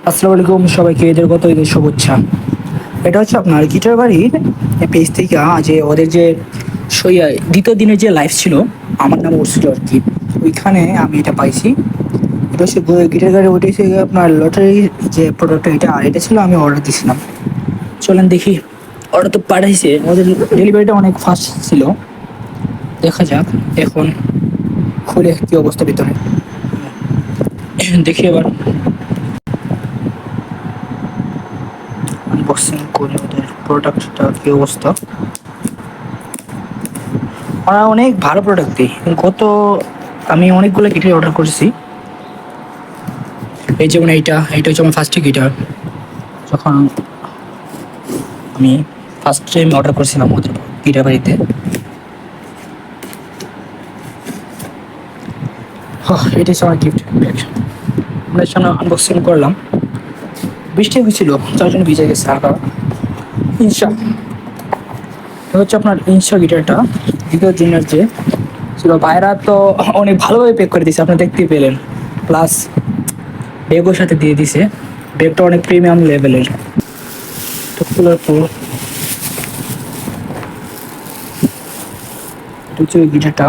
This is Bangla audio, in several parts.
আসসালামু আলাইকুম সবাইকে, এদের গত ঈদের শুভেচ্ছা। এটা হচ্ছে আপনার গিটার বাড়ির পেজ থেকে যে ওদের যে দ্বিতীয় দিনের যে লাইভ ছিল, আমার নাম উঠছিল আর কি। ওইখানে আমি এটা পাইছি। এটা হচ্ছে গিটার গাড়ি, ওইটা হচ্ছে আপনার লটারি যে প্রোডাক্ট, এটা আর এটা ছিল আমি অর্ডার দিয়েছিলাম। চলেন দেখি, অর্ডার তো পাঠাইছে, ওদের ডেলিভারিটা অনেক ফাস্ট ছিল। দেখা যাক এখন খুলে কি অবস্থা ভিতরে, দেখি এবার আনবক্সিং করে ওদের প্রোডাক্টটা কি অবস্থা। ওরা অনেক ভালো প্রোডাক্ট দিই। আমি অনেকগুলো গিটার অর্ডার করেছি। এই যেমন এইটা হচ্ছে আমার ফার্স্ট গিটার। যখন আমি ফার্স্ট টাইম অর্ডার করেছিলাম ওদের গিটার বাড়িতে, এটা হচ্ছে আমার গিফট। আমরা সামনে আনবক্সিং করলাম, বৃষ্টি হয়েছিল তার জন্য ভিজে গেছে হালকা। ইনশা হচ্ছে আপনার ইনশা গিটারটা দ্বিতীয় দিনের যে ছিল, ভাইরা তো অনেক ভালোভাবে প্যাক করে দিয়েছে, আপনি দেখতেই পেলেন। প্লাস ব্যাগও সাথে দিয়ে দিছে, ব্যাগটা অনেক প্রিমিয়াম লেভেলের। তো খোলার পর এটা হচ্ছে ওই গিটারটা।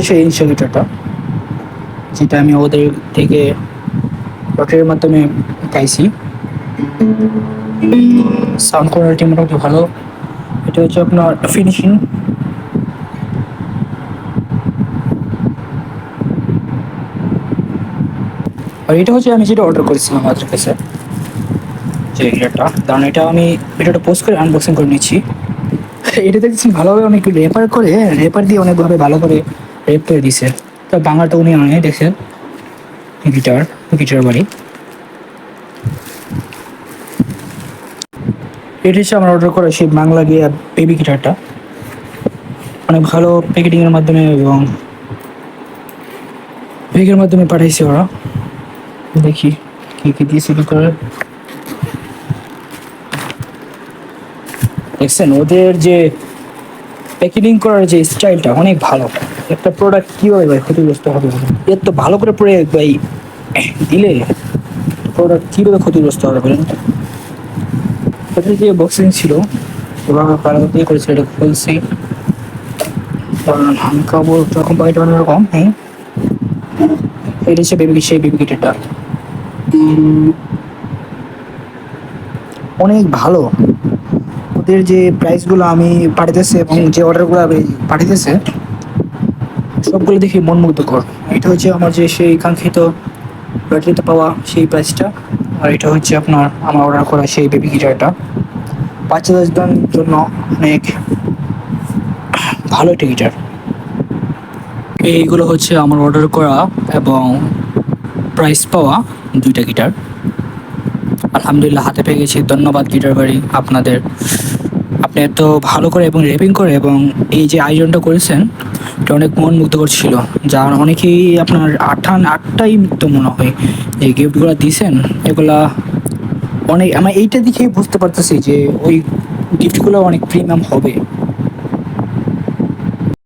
সেই ইনশা গিটারটা যেটা আমি ওদের থেকে লটারির মাধ্যমে পাইছি। সাউন্ড কোয়ালিটি মোটামুটি ভালো। এটা হচ্ছে আপনার ফিনিশিং। আর এটা হচ্ছে আমি যেটা অর্ডার করেছিলাম আমাদের কাছে, যে গিটারটা, কারণ এটা আমি ভিডিওটা পোস্ট করে আনবক্সিং করে নিচ্ছি। এটা দেখছি ভালোভাবে অনেক রেপার দিয়ে অনেকভাবে ভালো করে রেপ করে দিছে। তো বাংলাটা উনি অনেক দেখছেন। গিটার গিটার বাড়ি, এটা হচ্ছে আমার অর্ডার করা সেই বাংলা গিয়া বেবি গিটারটা। অনেক ভালো প্যাকেটিংয়ের মাধ্যমে এবং ব্যাগের মাধ্যমে পাঠাইছে ওরা। দেখি কি কি দিয়েছে ভিতরে। দেখছেন ওদের যে প্যাকেটিং করার যে স্টাইলটা অনেক ভালো। একটা প্রোডাক্ট কীভাবে ভাই ক্ষতিগ্রস্ত হবে, এর তো ভালো করে পড়ে ভাই দিলে প্রোডাক্ট কীভাবে ক্ষতিগ্রস্ত হবে বলেন। ওদের যে বক্সিং ছিল ওভাবে ভালো দিয়ে করেছে, এটা খুলছি। কারণ আমি খাবো যখন পাইটা অন্যরকম। হ্যাঁ, এটা হচ্ছে সেই বেবি গিটারটা অনেক ভালো। ওদের যে প্রাইসগুলো আমি পাঠাতেছে এবং যে অর্ডারগুলো আমি পাঠাতেছে সবগুলো দেখে মন মুগ্ধকর। এটা হচ্ছে আমার যে সেই কাঙ্ক্ষিত লটারিতে পাওয়া সেই প্রাইসটা। আর এটা হচ্ছে আপনার আমার অর্ডার করা সেই বেবি গিটারটা। বাচ্চাদের জন্য অনেক ভালো একটা গিটার। এইগুলো হচ্ছে আমার অর্ডার করা এবং প্রাইস পাওয়া দুইটা গিটার। আলহামদুলিল্লাহ হাতে পেয়ে গেছি। ধন্যবাদ গিটার বাড়ি আপনাদের। আপনি এত ভালো করে এবং র্যাপিং করে এবং এই যে আয়োজনটা করেছেন এটা অনেক মন মুগ্ধকর ছিল। যার অনেকেই আপনার আটটাই তো মনে হয় যে গিফটগুলো দিয়েছেন, এগুলা অনেক, আমি এইটা দেখে বুঝতে পারতেছি যে ওই গিফটগুলো অনেক প্রিমিয়াম হবে।